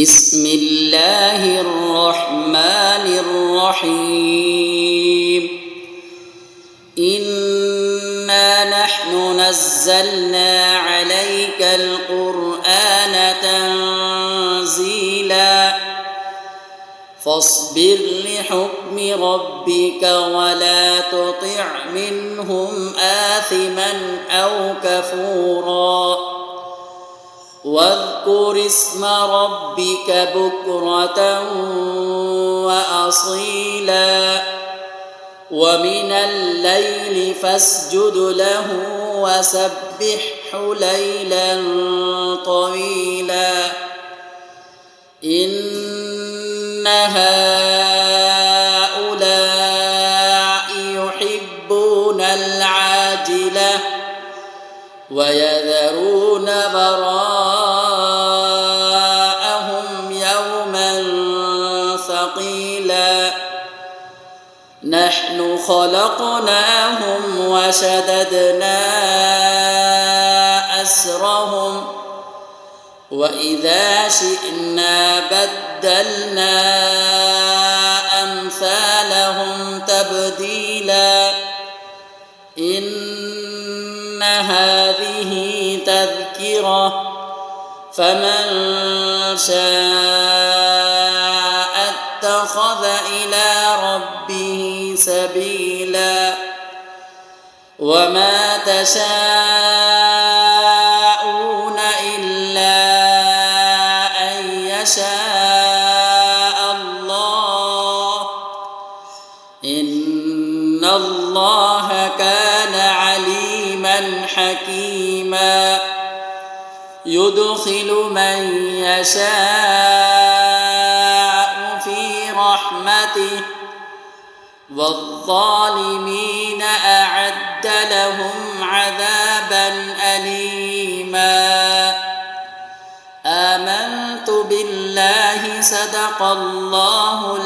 بسم الله الرحمن الرحيم إنا نحن نزلنا عليك القرآن تنزيلا فاصبر لحكم ربك ولا تطع منهم آثما أو كفورا واذكر اسم ربك بكرة وأصيلا ومن الليل فاسجد له وسبحه ليلا طويلا إن هؤلاء يحبون العاجلة ويذرون وراءهم يوما ثقيلا نحن خلقناهم وشددنا أسرهم وإذا شئنا بدلنا أمثالهم تبديلا إن هذه تذكرة فمن شاء اتخذ إلى ربه سبيلا وما تشاءون إلا أن يشاء الله إن الله كان عليما حكيما يدخل من يشاء في رحمته والظالمين أعد لهم عذابا أليما آمنت بالله صدق الله